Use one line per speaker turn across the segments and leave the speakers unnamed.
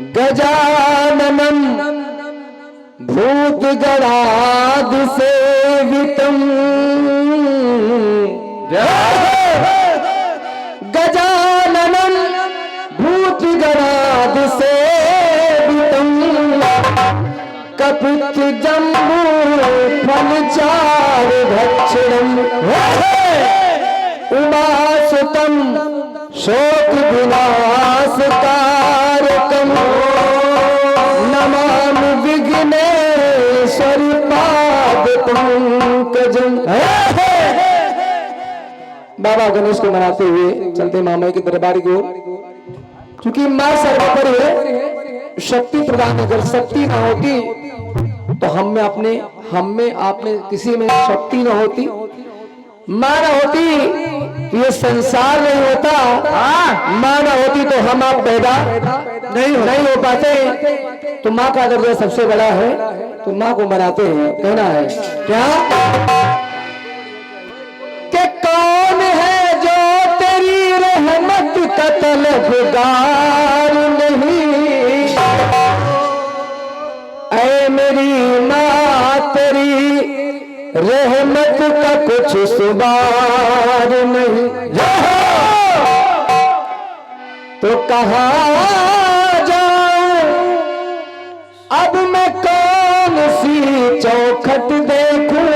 गजाननं भूतगणाद सेवितं गजाननं भूतगणाद सेवितं कपित्थजम्बू फलचार भक्षणम् उमासुतं शोक विनाशकारकं नमामि विघ्नेश्वरी पाद पंकजं। बाबा गणेश को मनाते हुए चलते मामा के दरबार की ओर, क्योंकि मां सर्वोपरि है, शक्ति प्रदान। अगर शक्ति ना होती तो हम में आपने किसी में शक्ति ना होती, मां ना होती तो ये संसार नहीं होता, मां ना होती तो हम आप पैदा नहीं हो पाते। तो मां का दर्जा सबसे बड़ा है, तो मां को मनाते हैं। कहना है क्या कि कौन है जो तेरी रहमत का तलबगार नहीं, ऐ मेरी मां तेरी रहमत का कुछ सुबार नहीं। तो कहाँ जाऊं अब मैं, कौन सी चौखट देखूं,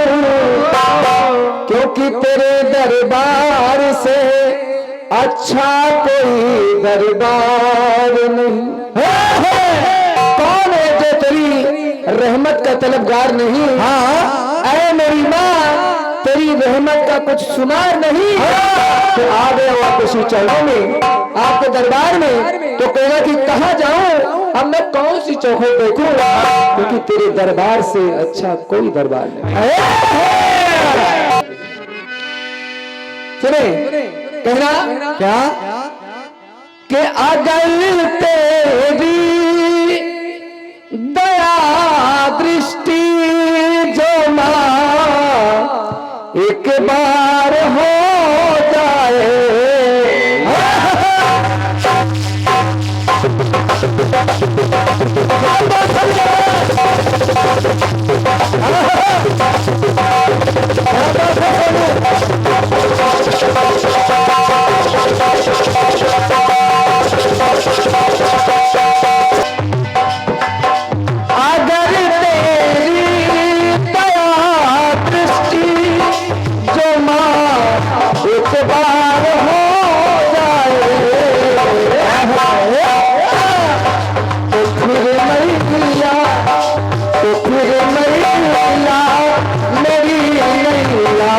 क्योंकि तेरे दरबार से अच्छा कोई दरबार नहीं। कौन है जो तेरी रहमत का तलबगार नहीं। हाँ, ऐ मेरी माँ तेरी रहमत का कुछ शुमार नहीं। तो आ गए आप किसी चौकों में, आपके दरबार में, तो कहेगा कि कहाँ जाऊं अब मैं, कौन सी चौखट देखूं, क्योंकि तेरे दरबार से अच्छा कोई दरबार नहीं। सुने कहना क्या कि अगर तेरी दया दृष्टि जो मां एक बार हो जाए, अगर तेरी दया दृष्टि जो मां एक बार हो जाए, तो फिर मैया मेरी नैया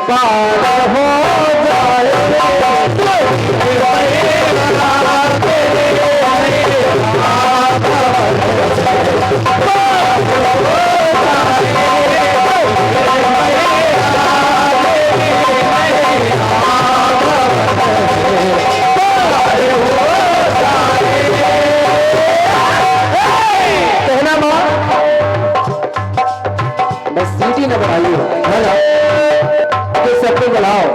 पार हो जाए। कहना मां बस सीटी न बढ़ाइए, है ना, तो सबको बढ़ाओ,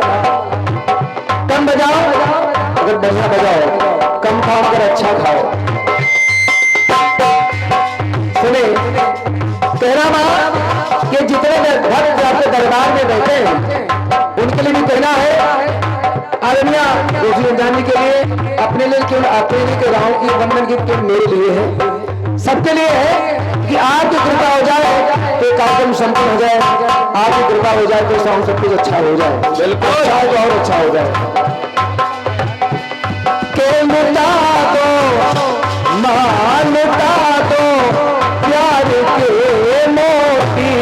कम बजाओ, अगर बढ़िया बजाओ, कम खाओ अगर अच्छा खाओ। सुने कहना मां कि जितने भक्त आपके दरबार में बैठे हैं उनके लिए भी कहना है, आदमिया रोजी रमजानी के लिए, अपने लिए क्यों, अपने लिए के गाँव की वंदन गीत क्यों मेरे लिए है, सबके लिए है कि आपकी कृपा हो जाए तो कार्यक्रम संपन्न हो जाए, आपकी कृपा हो जाए तो सब कुछ अच्छा हो जाए, बिल्कुल अच्छा हो और अच्छा हो जाए। के मिटा दो मानता दो प्यार के मोती,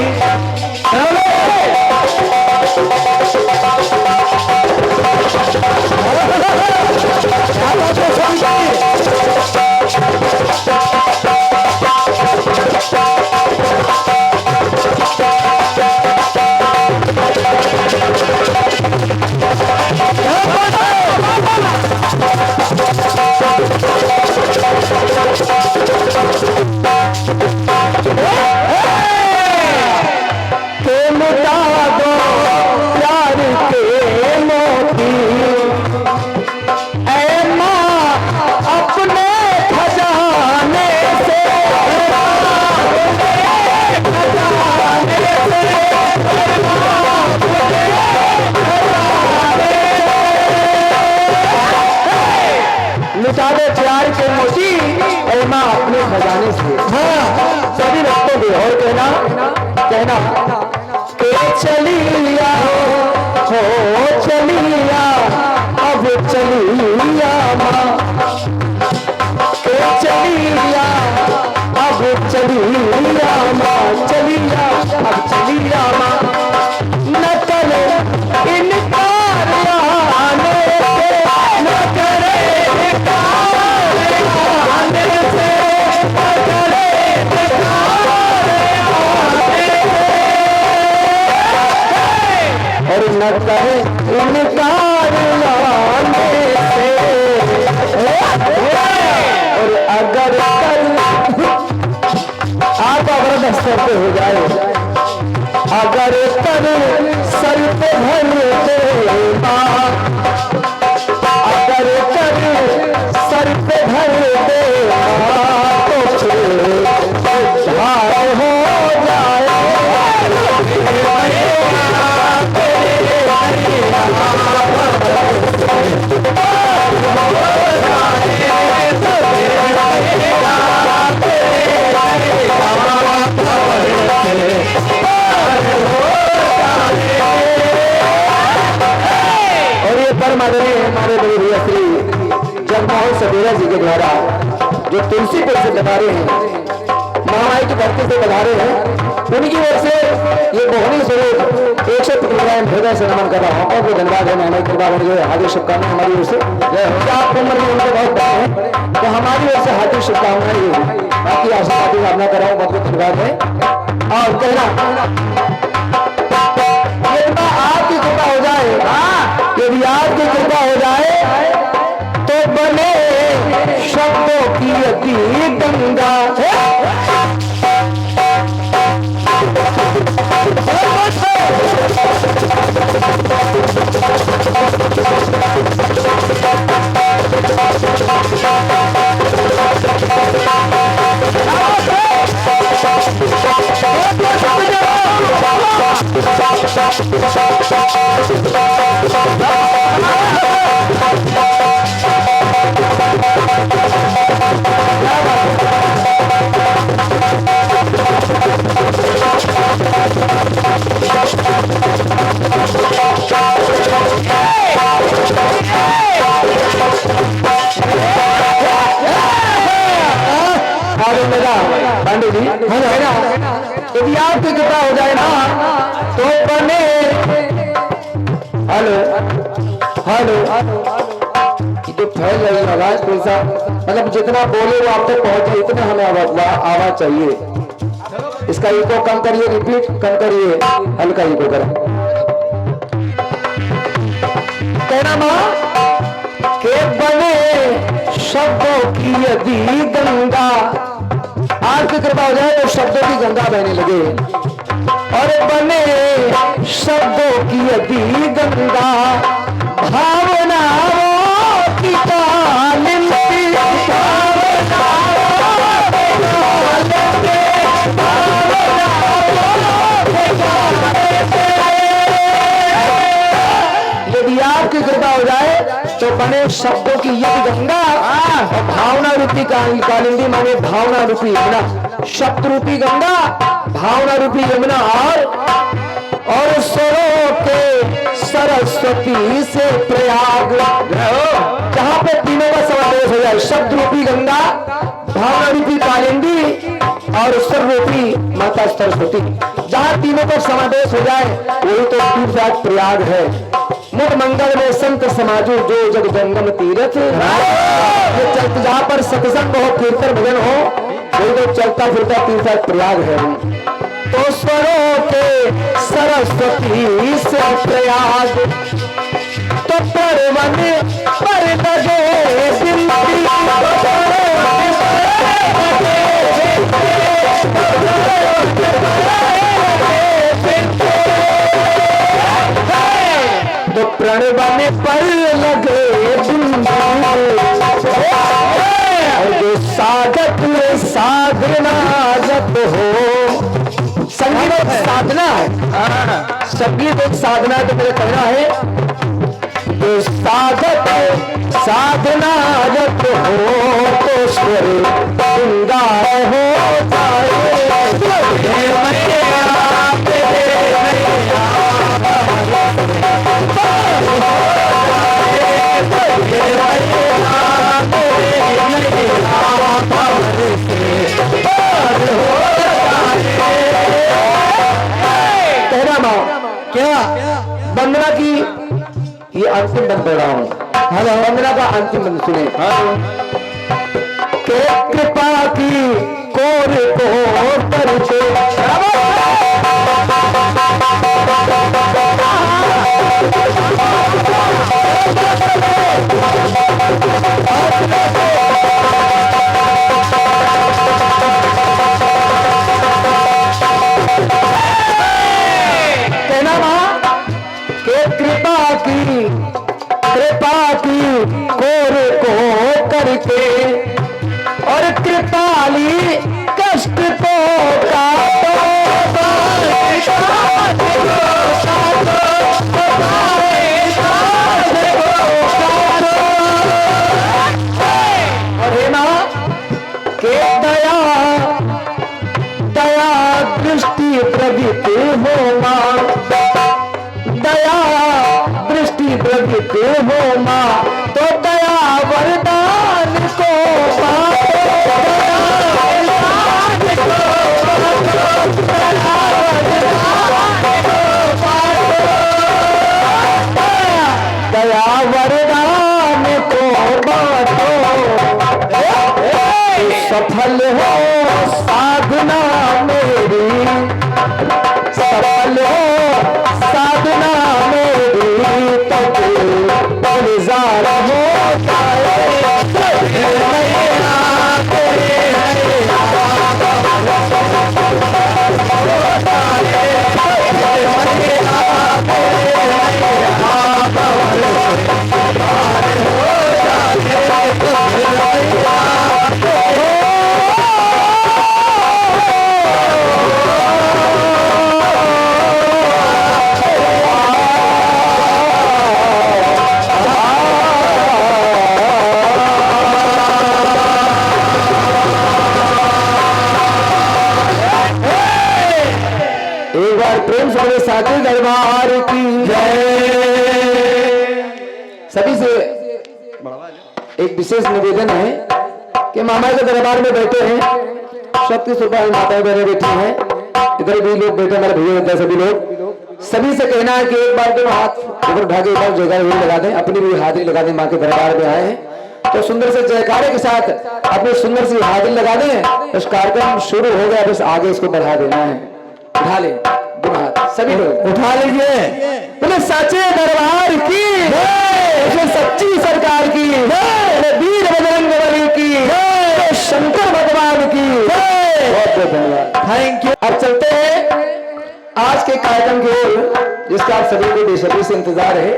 Yeah. लुटा दे प्यार के मोती और माँ अपने खजाने से सभी रखते हुए और कहना के चलिया हो चलिया अब चलिया माँ के चलिया अब चलिया माँ चलिया अब चलिया माँ न करे इनकार आने से न करे इनकार आने से न करे इनकार आने से और न करे इनकार आने से और अगर आप अगर स्तर पे हो जाए अगर तन सर पे भर दे माँ अगर तन सर पे भर दे माँ तो फिर झाड़ हो जाए हमारे बड़े भैया श्री जगमोहन सवेरा जी के द्वारा जो तुलसीपुर से बता रहे हैं महामाई की धरती से बता रहे हैं उनकी ओर से ये मोहनी स्वरूप 100 हृदय से नमन कर रहा हूँ और धन्यवाद है महामाई कृपा बन गए हार्दिक शुभकामनाएं हमारी ओर से आप उम्र में उनके बहुत बड़े हैं तो हमारी ओर से हार्दिक शुभकामनाएं बाकी आशीर्वाद कामना कर रहा हूँ बहुत बहुत धन्यवाद है और कहना आपकी कृपा हो जाए यदि आपकी कृपा हो जाए तो बने शब्दों की अति गंगा पांडे जी यदि आपकी कृपा हो जाए ना तो बने हेलो हेलो तो फैल रही आवाज पैसा मतलब जितना बोले वो आप तक पहुंचे इतना हमें आवाज चाहिए इसका इको कम करिए रिपीट कम करिए हल्का इको करें कहना मां के बने शब्दों की यदि गंगा आपकी कृपा हो जाए तो शब्दों की गंगा बहने लगे और बने शब्दों की यदि गंगा भावनाओं की कालिंदी यदि आपकी कृपा हो जाए तो बने शब्दों की यदि गंगा भावना रूपी कालिंदी माने भावना रूपी यमुना शब्द रूपी गंगा भावना रूपी यमुना और स्वरों के सरस्वती से प्रयाग जहां पे तीनों का समावेश हो जाए शब्द रूपी गंगा भावना रूपी कालिंदी और स्वर रूपी माता सरस्वती जहां तीनों का समावेश हो जाए वही तो तीर्थराज प्रयाग है मुख मंगल में संत समाजो जो जगदंगम तीर्थ जहाँ पर सत्संग हो कीर्तन भजन हो वही तो चलता फिरता तीर्थराज प्रयाग है तो स्वरों के सरस्वती से प्रयाग तो परवन पर लगे तो प्रणवन पर लगे और जो साधक साधना जब हो संगीत एक साधना है संगीत एक साधना तो मेरा कहना है जो साधक साधना रत हो तो स्वर श्रृंगार हो कहना माँ क्या वंदना की ये अंतिम बंद कर रहा हूँ। हेलो वंदना का अंतिम बंद सुने। के कृपा की कोर को परिचय कहना मां के कृपा की कोर को करके और कृपाली कष्ट को काटो और हे मां के दया दृष्टि प्रवृत्ति हो मां दया दृष्टि प्रवृत्ति हो मां तो दया वरदान को दया वरदान को बांटो सफल हो साधना मेरी सफल हो साधना मेरी तक गुलजार हो प्रेम से साथी दरबार की जय। सभी से एक विशेष निवेदन है कि मामा के दरबार में बैठे हैं, शक्ति सुपा माताएं बहने बैठी हैं, इधर भी लोग बैठे हमारे भैया होते हैं सभी लोग। सभी से कहना है कि एक बार तो हाथ ऊपर उठा के एक बार जयकार लगा दें, अपनी भी हाजिरी लगा दें। माँ के दरबार में आए हैं तो सुंदर से जयकारे के साथ अपनी सुंदर सी हाजिरी लगा दें। इस कार्यक्रम शुरू हो गया, बस आगे इसको बढ़ा देना है। उठा ले सभी लोग उठा लीजिए। बोले सच्चे दरबार की, सच्ची सरकार की, वीर बजरंग बली की, शंकर भगवान की बहुत बहुत धन्यवाद, थैंक यू। अब चलते हैं आज के कार्यक्रम की ओर जिसका आप सभी को बेसब्री से इंतजार है।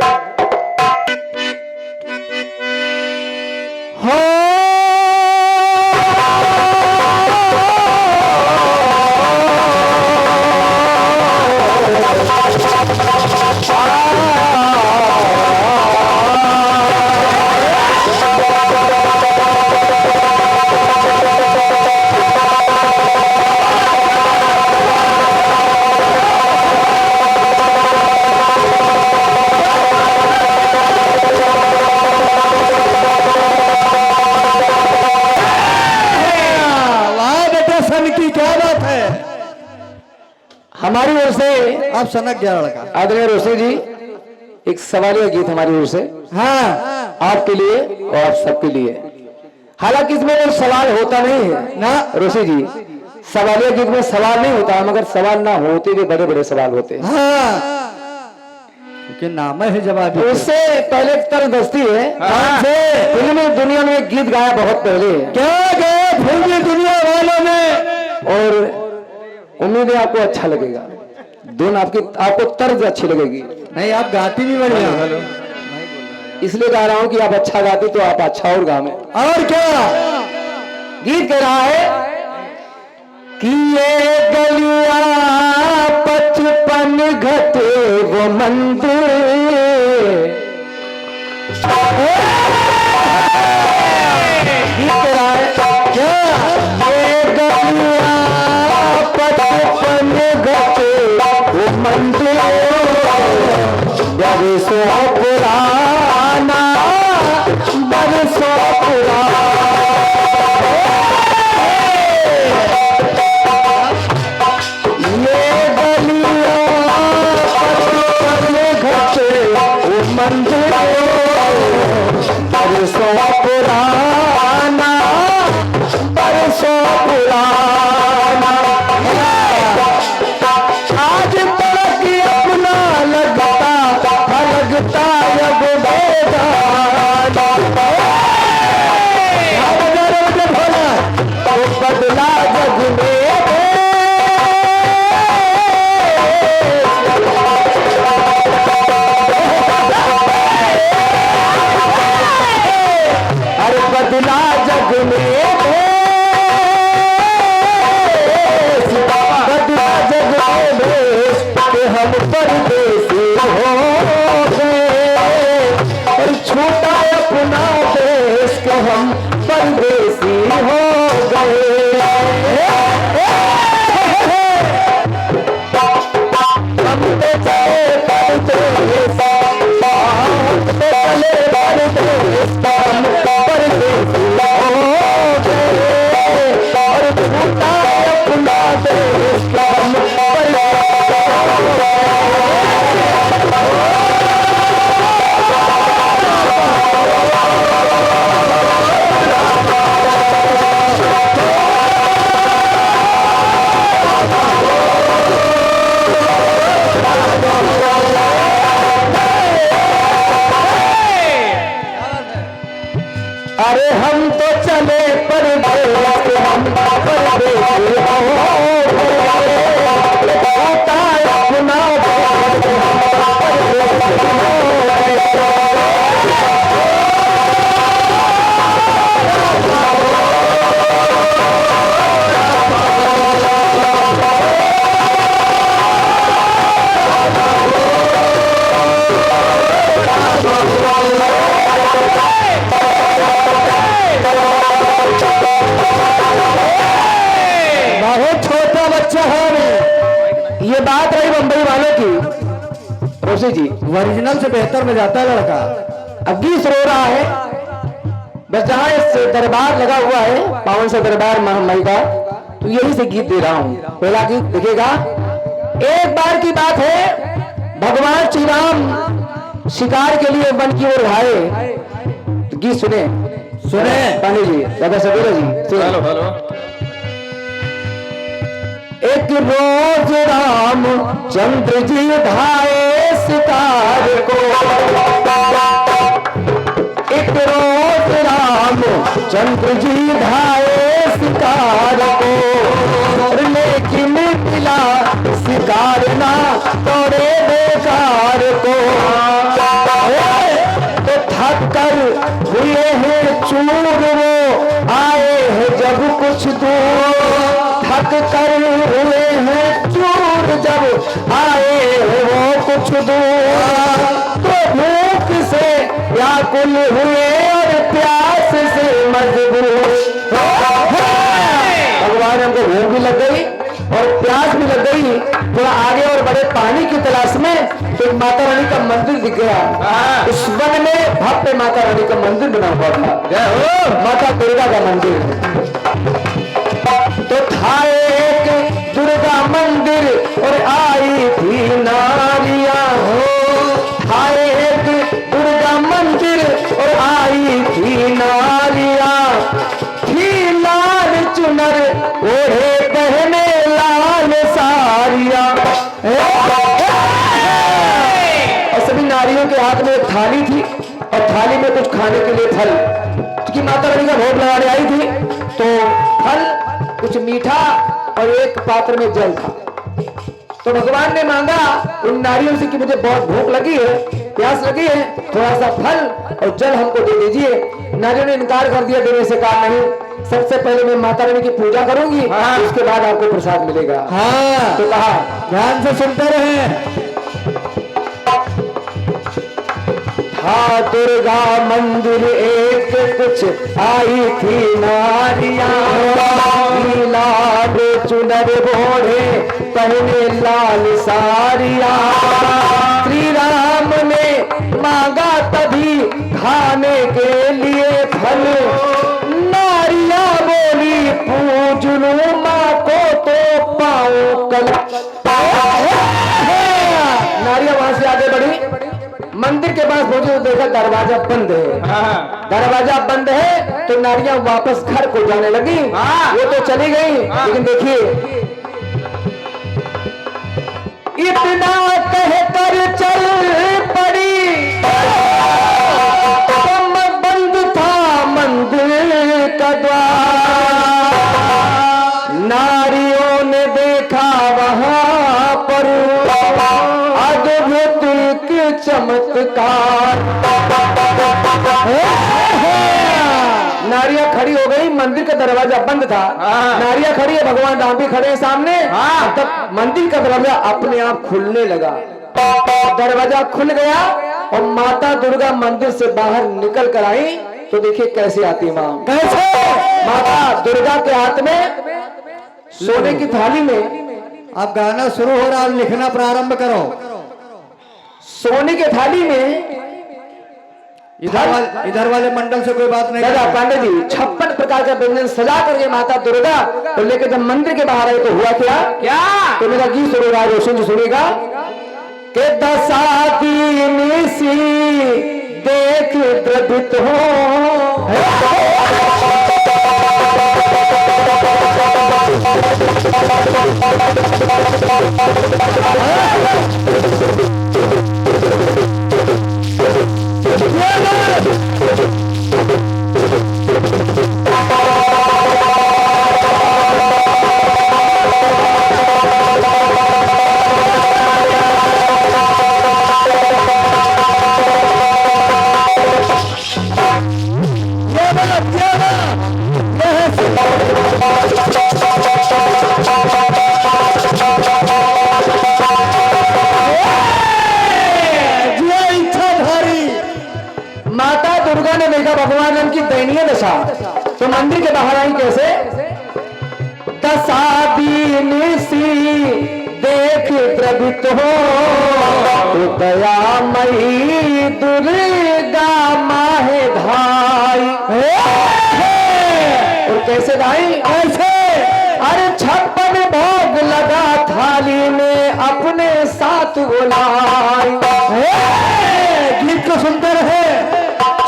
हमारी ओर से आप सनक गया लड़का आदरणीय रोशी जी एक सवालिया गीत हमारी ओर से, हाँ आपके लिए और आप सबके लिए। हालांकि इसमें वो सवाल होता नहीं है ना रोशी जी, सवालिया गीत में सवाल नहीं होता, मगर सवाल ना होते हुए बड़े बड़े सवाल होते हैं। हाँ क्योंकि नाम है जवाब। उससे पहले तरदस्ती है, फिल्मी दुनिया में गीत गाया बहुत पहले। क्या गाया फिल्मी दुनिया वालों ने, और उम्मीद है आपको अच्छा लगेगा। दोनों आपको तर्ज अच्छी लगेगी। नहीं आप गाती भी बढ़िया, इसलिए गा रहा हूं कि आप अच्छा गाती तो आप अच्छा और गावे। और क्या गीत कह रहा है कि ये गलिया 55 घटे वो मंदिर अरे हम तो चले परदेस, हम परदेसी ये बात रही बंबई वालों की। रोशी जी, ओरिजिनल से बेहतर में जाता है लड़का। अब गीत रो रहा है, बस जहां इस दरबार लगा हुआ है, पावन सा दरबार महामाई का, तो यही से गीत दे रहा हूं। पहला गीत देखिएगा। एक बार की बात है, भगवान श्री राम शिकार के लिए वन की ओर आए। तो गीत सुने पानी जी, दादा सबेरा जी। Hello hello. एक रोज राम चंद्र जी धाए शिकार को, एक रोज राम चंद्र जी धाए शिकार को, लेकिन मिला शिकार ना तोड़े बेकार को। तो थक कर हुए हैं चूर वो आए हैं जब कुछ दूर, थक कर हुए हैं चूर जब आए वो कुछ दूर। तो भूख से व्याकुल हुए और प्यास से मजबूर। भगवान हमको भूख भी लग गई और प्यास भी लग गई। थोड़ा आगे और बड़े पानी की तलाश में तो एक माता रानी का मंदिर दिख गया। उस वन में भव्य माता रानी का मंदिर बना हुआ था, माता दुर्गा का मंदिर। तो था एक दुर्गा मंदिर और आई थी नारियां हो, था एक दुर्गा मंदिर और आई थी नारियां, थी लाल चुनर ओढ़े पहने लाल साड़ियां। और सभी नारियों के हाथ में एक थाली थी और थाली में कुछ खाने के लिए फल, क्योंकि माता रानी का भोग लगाने आई थी। तो फल, कुछ मीठा और एक पात्र में जल था। तो भगवान ने मांगा उन नारियों से कि मुझे बहुत भूख लगी है, प्यास लगी है, थोड़ा सा फल और जल हमको दे दीजिए। नारियों ने इनकार कर दिया, देने से कहा नहीं, सबसे पहले मैं माता रानी की पूजा करूंगी, उसके बाद आपको प्रसाद मिलेगा। हाँ। तो कहा ध्यान से सुनते रहे। हाँ दुर्गा मंदिर एक कुछ आई थी नारियां, लाल चुनर बोढ़े पहने लाल साड़ियां। श्री राम ने मांगा तभी खाने के लिए फल, मंदिर के पास पहुंचे तो देखा दरवाजा बंद है। दरवाजा बंद है तो नारियां वापस घर को जाने लगी। वो तो चली गई, लेकिन देखिए इतना कहकर चल पड़ी, बंद था मंदिर का द्वार। नारियों ने देखा वहां पर अद्भुत के चमत्कार। नारियां खड़ी हो गई, मंदिर का दरवाजा बंद था। नारियां खड़ी है, भगवान राम भी खड़े हैं सामने। तब मंदिर का दरवाजा अपने आप खुलने लगा। दरवाजा खुल गया और माता दुर्गा मंदिर से बाहर निकल कर आई। तो देखिए कैसे आती माँ, कैसे माता दुर्गा के हाथ में सोने की थाली में।
अब गाना शुरू हो रहा, अब लिखना प्रारंभ करो।
सोने की थाली में
इधर वाले मंडल से कोई बात नहीं।
दादा पांडे जी 56 प्रकार का व्यंजन सजा करके माता दुर्गा तो लेकर जब मंदिर के बाहर आए तो हुआ क्या तो मेरा गीत शुरू रहा, रोशन जी सुनेगा के दशा दीन सी देख द्रवित हो। भगवान राम की दयनीय दशा तो मंदिर के बाहर आई कैसे, दशा दीन सी देख द्रवित हो तो दयामयी दुर्गा माहे भाई। और कैसे भाई ऐसे, अरे 56 भोग लगा थाली में अपने साथ बुलाई। गीत को सुनते रहे,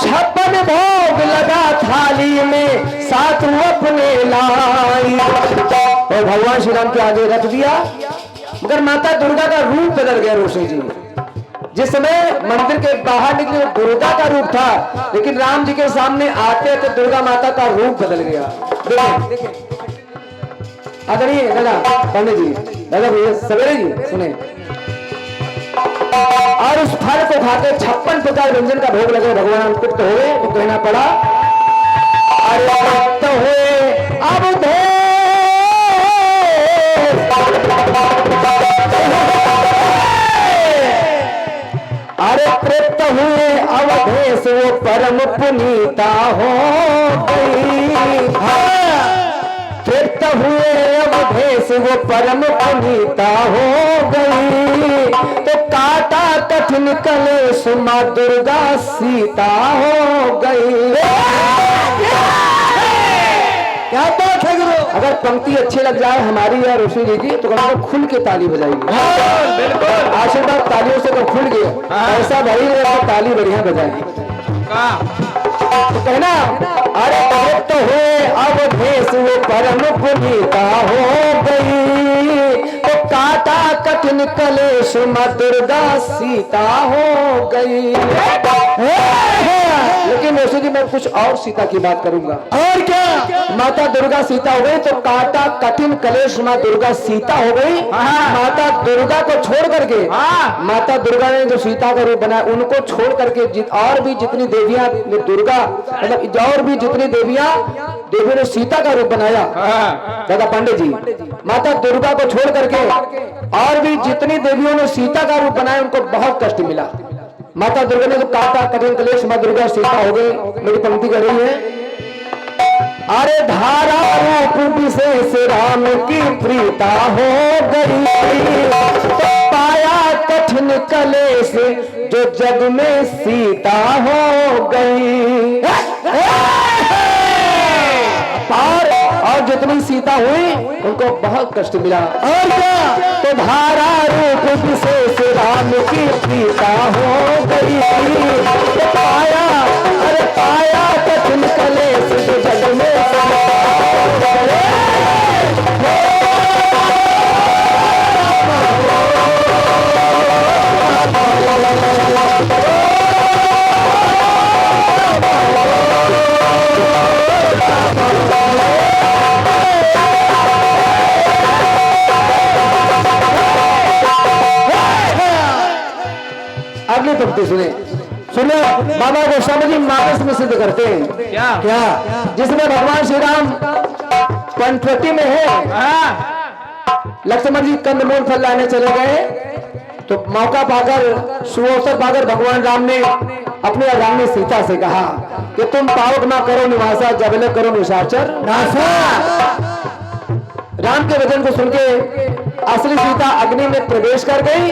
56 भोग लगा थाली में साथ अपने लाई। और भगवान श्री राम के आगे रख दिया, मगर माता दुर्गा का रूप बदल गया। रोशनी जी जिस समय मंदिर के बाहर निकले दुर्गा का रूप था, लेकिन राम जी के सामने आते तो दुर्गा माता का रूप बदल गया। आदरणीय दादा पांडे जी, दादा भैया सवेरे जी सुने, और उस फल को खाकर 56 प्रकार व्यंजन का भोग लगे भगवान तृप्त हुए तो कहना पड़ा, अरे तृप्त हुए अब अरे तृप्त हुए अवधेश वो परम पुनीता हो गई। तृप्त हुए अवधेश वो परम पुनीता हो गई। तो काटा कठिन कलेश माँ दुर्गा सीता हो गई। क्या बात है गुरु, अगर पंक्ति अच्छी लग जाए हमारी या ऋषि जी की तो कम खुल के ताली बजाएगी। बिल्कुल आशीर्वाद तालियों से तो खुल गया, ऐसा भाई ताली बढ़िया बजाएगी। तो कहना, अरे तृप्त हुए अवधेश वो परम पुनीता हो गई। तो काटा कठिन कलेश माँ दुर्गा सीता हो गई। लेकिन वैसे जी मैं कुछ और सीता की बात करूंगा। और क्या, माता दुर्गा सीता हो गई तो काटा कठिन कलेश माँ दुर्गा सीता हो गई। माता दुर्गा को छोड़ करके, माता दुर्गा ने जो सीता का रूप बनाया उनको छोड़ करके और भी जितनी देवियां दुर्गा मतलब और भी जितनी देवियों ने सीता का रूप बनाया। दादा पांडे जी, माता दुर्गा को छोड़ करके और भी जितनी देवियों ने सीता का रूप बनाया उनको बहुत कष्ट मिला। माता दुर्गा ने तो काटा कठिन कलेश माँ दुर्गा सीता हो गई। मेरी पंक्ति कर रही है, अरे धारा रूप विशेष राम की प्रीता हो गई। तो पाया कठिन कलेश जो जग में सीता हो गई। और जो जितनी सीता हुई उनको बहुत कष्ट मिला। और क्या, तो धारा रूप विशेष राम की सीता हो गई। तो पाया, अरे पाया कठिन कलेश जग में। अगली पंक्ति सुने, सुने बाबा गोस्वामी जी मानस में सिद्ध करते हैं
क्या
क्या, जिसमें भगवान श्री राम पंचवटी में है, लक्ष्मण जी कंदमूल फल लाने चले गए, तो मौका पाकर, सुअवसर पाकर भगवान राम ने अपनी अर्धांगिनी सीता से कहा कि तुम पावक ना करो निवासा, जबले करो निशाचर नासा। राम के वचन को सुन के असली सीता अग्नि में प्रवेश कर गई,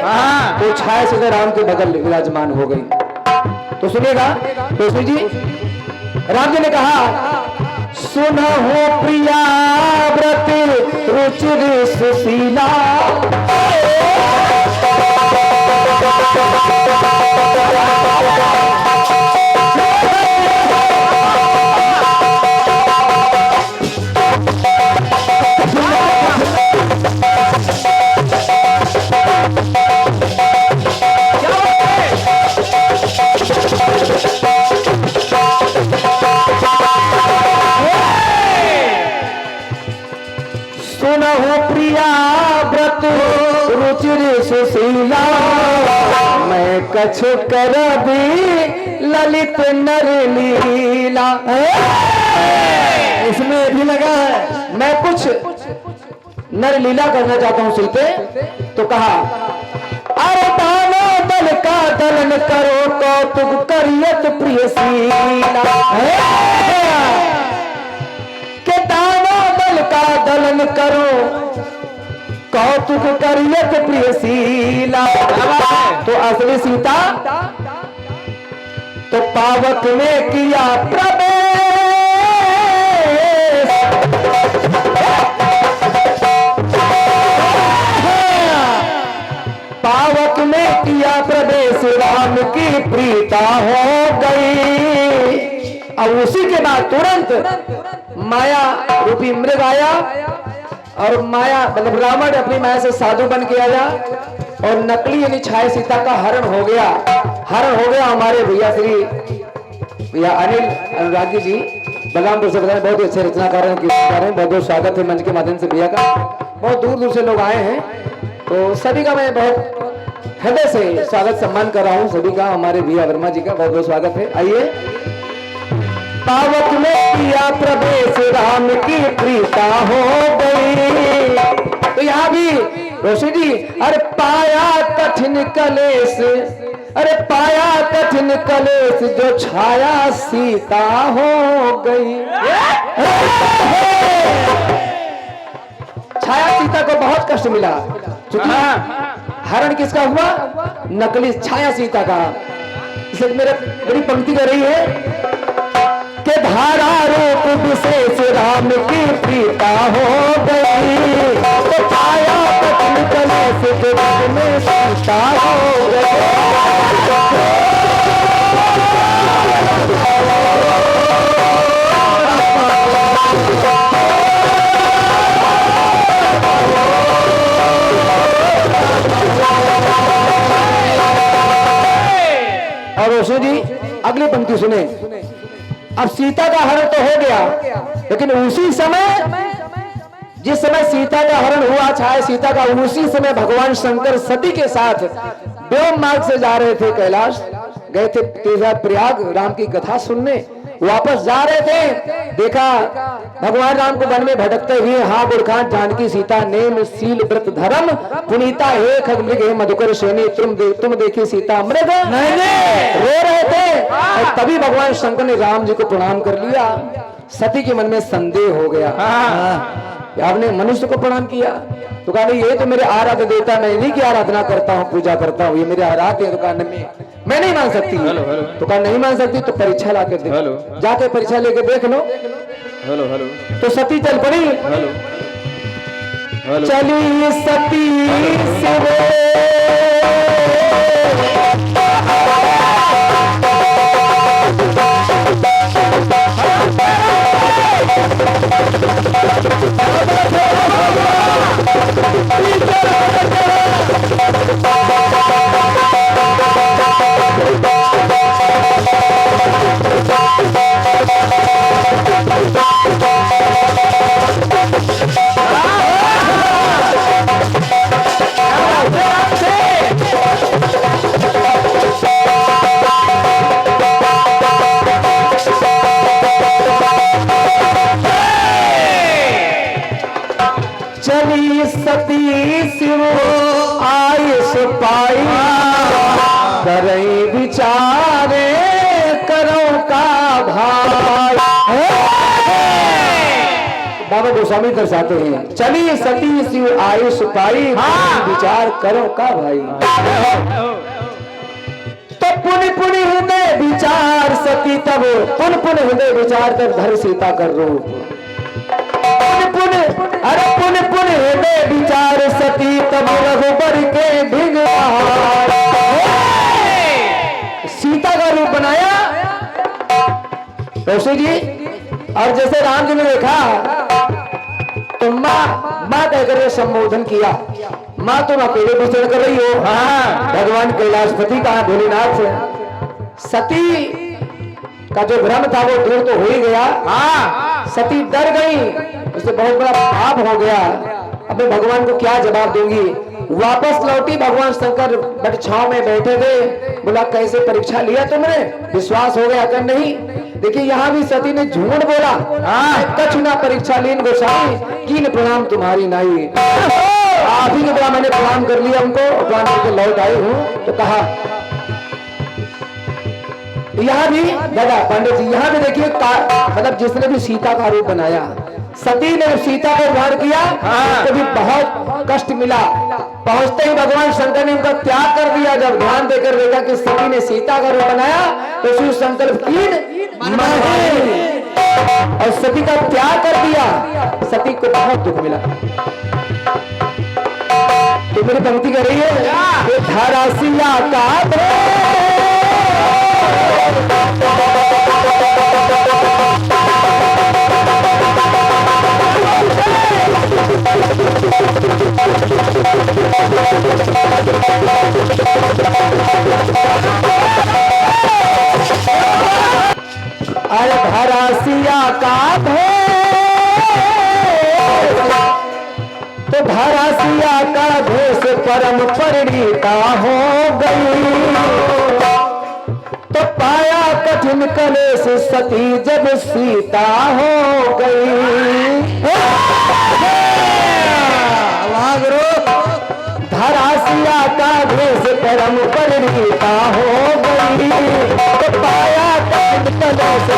तो छाया सीधा राम के बगल विराजमान हो गई। तो सुनिएगा तुलसी जी, राम जी ने कहा सुनहो प्रिया व्रत रुचिर सुशीला। सुनहो प्रिया व्रत रुचिर सुशीला, मैं कछु कर दी ललित नर लीला। इसमें भी लगा है, मैं कुछ नर लीला करना चाहता हूं सीते। तो कहा अरे दानो दल का दलन करो, कौतुक करियत प्रियशीला। के दानो दल का दलन करो, कौतुक करियत प्रियशीला। तो असली सीता तो पावक में किया प्रवेश, पावक में किया प्रवेश, राम की प्रीता हो गई। अब उसी के बाद तुरंत माया रूपी मृग आया, और माया मतलब रावण अपनी माया से साधु बन के आया, और नकली यानी छाया सीता का हरण हो गया। हरण हो गया हमारे भैया श्री भैया अनिल अनुरागी जी बलरामपुर से बताए, बहुत ही अच्छे रचनाकार हैं, गीतकार हैं। बहुत बहुत स्वागत है मंच के माध्यम से भैया का। बहुत दूर दूर से लोग आए हैं, तो सभी का मैं बहुत हृदय से स्वागत सम्मान कर रहा हूँ सभी का। हमारे भैया वर्मा जी का बहुत बहुत स्वागत है। आइए। पावक में किया प्रवेश, राम की प्रीता हो गई। तो यहाँ भी रोशी जी, अरे पाया कठिन कलेश, अरे पाया कठिन कलेश, जो छाया सीता हो गई। छाया सीता को बहुत कष्ट मिला, क्योंकि हरण किसका हुआ? नकली छाया सीता का। इसलिए मेरी पंक्ति कर रही है के धारा रूप विशेष, राम की प्रीता हो गई। तो पाया कठिन कलेश, जग में सीता हो गई। और रोशनी जी अगली पंक्ति सुने। अब सीता का हरण तो हो गया, लेकिन उसी समय जिस समय सीता का हरण हुआ, छाया सीता का, उसी समय भगवान शंकर सती के साथ व्योम मार्ग से जा रहे थे, कैलाश गए थे, तीर्थ प्रयाग राम की कथा सुनने। वापस जा रहे थे, देखा भगवान राम को वन में भटकते हुए, हाँ बुरखान जानकी सीता नेम सील व्रत धर्म, पुनीता हे खगमृग हे मधुकर श्रेणी, तुम देखी सीता मृग नहीं रो रहे थे। और तभी भगवान शंकर ने राम जी को प्रणाम कर लिया। सती के मन में संदेह हो गया, आपने मनुष्य को प्रणाम किया, तो कहा ये तो मेरे आराध्य देवता, मैं इन्हीं की आराधना करता हूँ, पूजा करता हूँ, ये मेरे आराध्य है, तो कहा मैं नहीं मान सकती। तो कहा नहीं मान सकती तो परीक्षा ला कर दे, जाके परीक्षा लेके देख लो।
हेलो हेलो
तो सती चल पड़ी।
हेलो हेलो
चली सती सिरे चली सती शिव आयुष पाई करई विचारे करो का भाई। बाबा गोस्वामी दर्शाते हैं चली सती शिव आयुष पाई विचार करो का भाई। तो पुनि पुनि हृदय विचार सती तब पुन पुन हृदय विचार तब धर सीता कर रूप। अरे पुन पुन हृदय विचार सती तब रघुबर के ढिंगवार सीता का रूप बनाया रोशी जी। और जैसे राम जी ने देखा तो माँ कहकर के संबोधन किया। माँ तुम अकेले विचरण कर रही हो। हाँ भगवान कैलाशपति कहा भोलेनाथ से। सती का जो भ्रम था वो दूर तो हो ही गया। हाँ सती डर गई, उससे बहुत बड़ा पाप हो गया। अब मैं भगवान को क्या जवाब दूंगी। वापस लौटी, भगवान शंकर बट छाव में बैठे थे। बोला कैसे परीक्षा लिया तुमने, विश्वास हो गया कर नहीं। देखिए यहाँ भी सती ने झूठ बोला। कछ ना परीक्षा लीन गोसाई कीन प्रणाम तुम्हारी नाई। आप ही के द्वारा मैंने प्रणाम कर लिया उनको, प्रणाम करके लौट आई हूँ। तो कहा यहाँ भी दादा पांडे जी, यहाँ भी देखिए मतलब जिसने भी सीता का रूप बनाया, सती ने सीता को वार किया तो भी बहुत कष्ट मिला। पहुंचते ही भगवान शंकर ने उनका त्याग कर दिया। जब ध्यान देकर देखा कि सती ने सीता का रूप बनाया तो शिव संकल्प और सती का त्याग कर दिया। सती को बहुत दुख मिला। तो मेरी पंक्ति कर रही है धारा सिया का अरे भरासिया का तो भरासिया का भेष परम परिणीता हो गई। तो पाया कठिन कलेश सती जब सीता हो गई। धरासिया का भेष परम परिणीता हो गई। तो पाया कठिन कलेश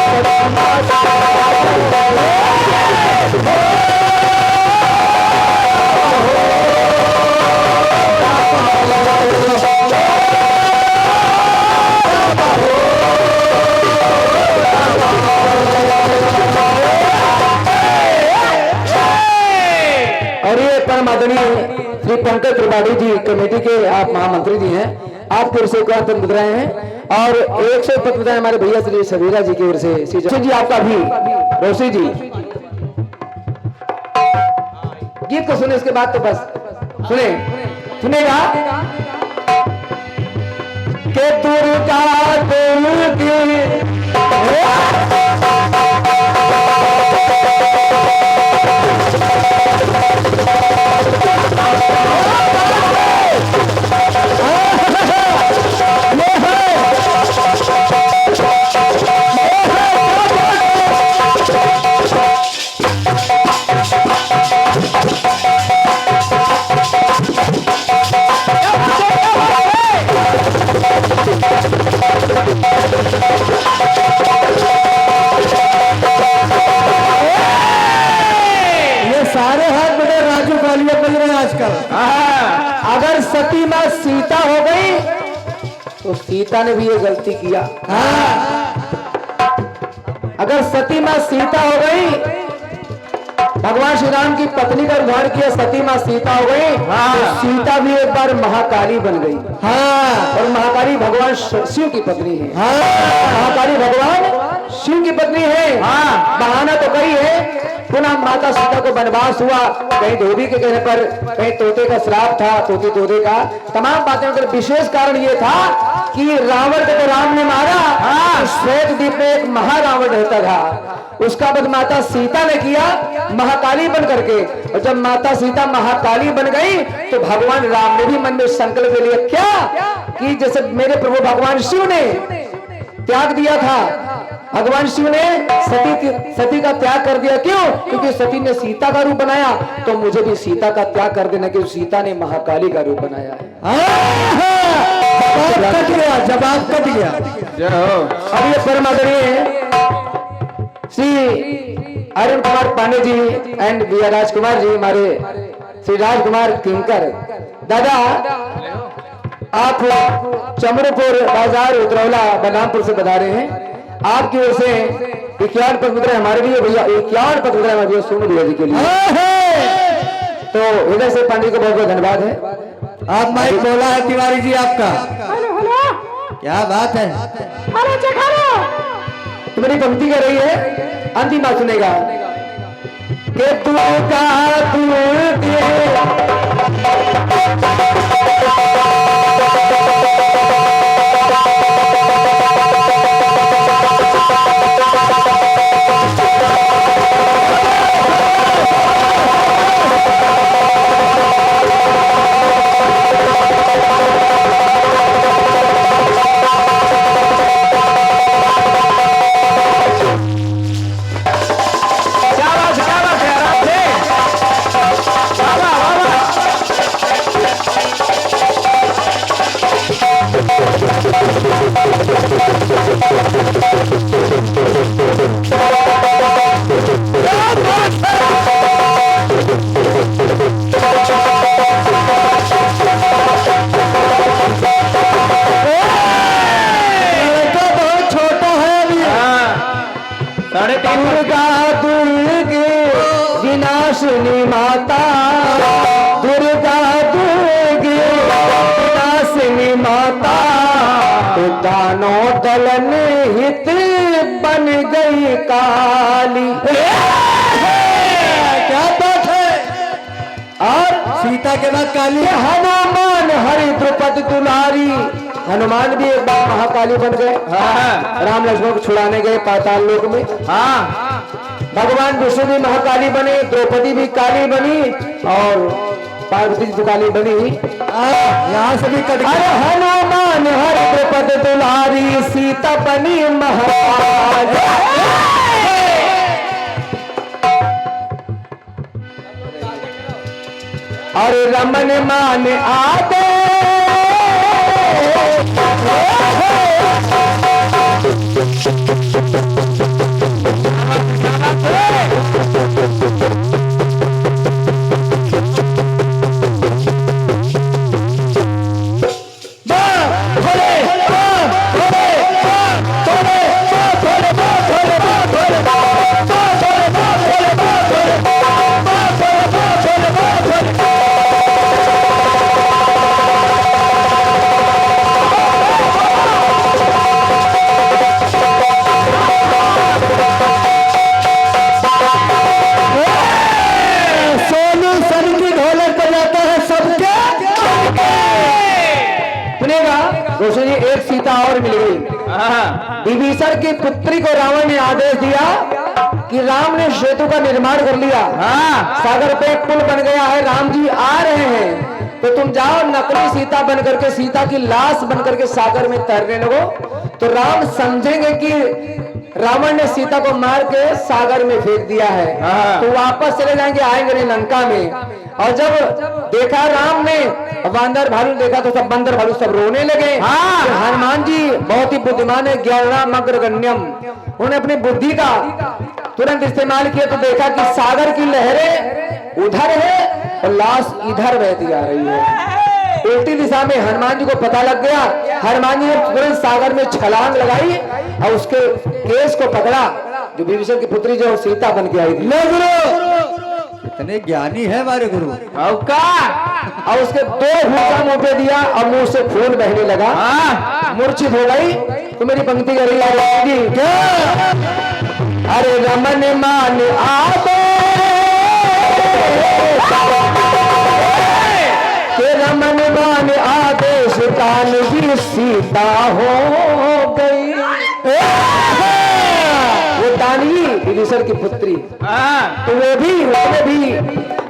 श्री पंकज त्रिपाठी जी कमेटी के आप महामंत्री जी हैं। आपकी ओर से एक मुद्राएं हैं और 100 मुद्राएं हमारे भैया श्री सवेरा जी की ओर से। जी आपका भी रोशी जी गीत को सुने, इसके बाद तो बस सुनेगा के दुर्गा अगर सती मां सीता हो गई तो सीता ने भी ये गलती किया। अगर सती मां सीता हो गई, भगवान श्री राम की पत्नी का उद्धार किया, सती मां सीता हो गई, तो सीता भी एक बार महाकाली बन गई। और महाकाली भगवान शिव की पत्नी है। महाकाली भगवान शिव की पत्नी है। बहाना तो कई है। पुनः माता सीता को वनवास हुआ, कहीं धोबी के कहने पर, कहीं तोते का श्राप था, तोते का तमाम बातें। अगर विशेष कारण ये था कि रावण को तो राम ने मारा, श्वेत द्वीप में एक महारावण रहता था, उसका वध माता सीता ने किया महाकाली बन करके। और जब माता सीता महाकाली बन गई तो भगवान राम ने भी मन में संकल्प ले लिया, क्या कि जैसे मेरे प्रभु भगवान शिव ने त्याग दिया था, भगवान शिव ने सती का त्याग कर दिया। क्यों? क्योंकि सती ने सीता का रूप बनाया, तो मुझे भी सीता का त्याग कर देना, क्योंकि सीता ने महाकाली का रूप बनाया है।
जवाब कट गया।
अब ये परम आदरणीय Shri Arun Kumar Pandey ji and B are Rajkumar ji, हमारे श्री राजकुमार किंकर दादा, आप चमरूपुर बाजार उतरौला बलरामपुर से बता रहे हैं। आपकी ओर से 51 पद मुद्रा हमारे लिए भैया, 51 पद मुद्रा हमारे सोनू भैया जी के लिए, तो हृदय से पांडे को बहुत बहुत धन्यवाद है।
आप माइक बोला है तिवारी जी आपका। क्या बात है।
तो मेरी पंक्ति कर रही है, अंतिम बात सुनेगा कि तू का तू विनाशिनी माता, दुर्गा दुर्गे विनाशिनी माता, तो दानों दलन हित बन गई काली।
क्या बात है।
और
सीता के बाद काली।
हनुमान हरि द्रुपद दुलारी, हनुमान भी एक बार महाकाली बन गए। राम लक्ष्मण को छुड़ाने गए पाताल लोक में। भगवान विष्णु भी महाकाली बने, द्रौपदी भी काली बनी और पार्वती जी काली बनी।
यहाँ से भी कट।
अरे हनुमान हरि द्रुपद दुलारी, सीता बनी महाकाली। अरे रमन मान आदे रोशन जी, एक सीता और मिल गई। विभीषण की पुत्री को रावण ने आदेश दिया कि राम ने सेतु का निर्माण कर लिया, सागर पे एक पुल बन गया है, राम जी आ रहे हैं, तो तुम जाओ नकली सीता बन करके, सीता की लाश बन करके सागर में तैरने लगो, तो राम समझेंगे कि रावण ने सीता को मार के सागर में फेंक दिया है, तो वापस चले जाएंगे, आएंगे नहीं लंका में। और जब देखा राम ने बंदर भालू देखा तो सब बंदर भालू सब रोने लगे। हनुमान जी बहुत ही बुद्धिमान है, ज्ञानम अग्रगण्यम, उन्होंने अपनी बुद्धि का तुरंत इस्तेमाल किया तो देखा कि सागर की लहरें उधर है और लाश इधर बहती आ रही है, उल्टी दिशा में। हनुमान जी को पता लग गया, हनुमान जी ने तुरंत सागर में छलांग लगाई और उसके केस को पकड़ा, जो विभीषण की पुत्री जो सीता बन के आई थी।
ले गुरु, इतने ज्ञानी है हमारे गुरु।
और उसके 2 भूसा मुंह पे दिया और मुंह से खून बहने लगा, मूर्छित हो गई। तो मेरी पंक्ति कर रही क्या? अरे रमन मान आवे के रमन मान आदेश कान भी सीता हो गई। वो दानवी विभीषण की पुत्री, तो वो भी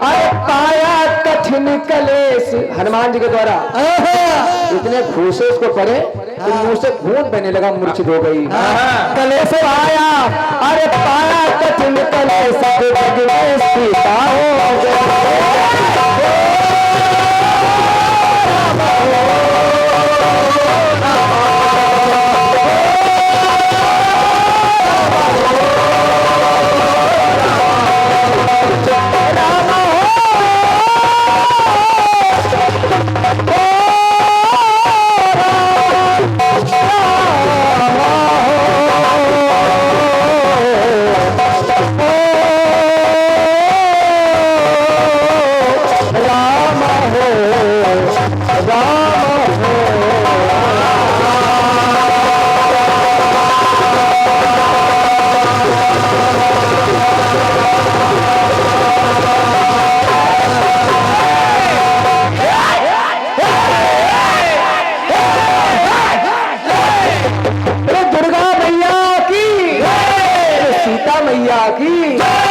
अरे पाया कठिन कलेश हनुमान जी के द्वारा इतने घूसे उसको पड़े तो मुंह से खून बहने लगा, मूर्छित हो गई। कलेश आया, अरे पाया कठिन कलेश सीता हो गई। मैया की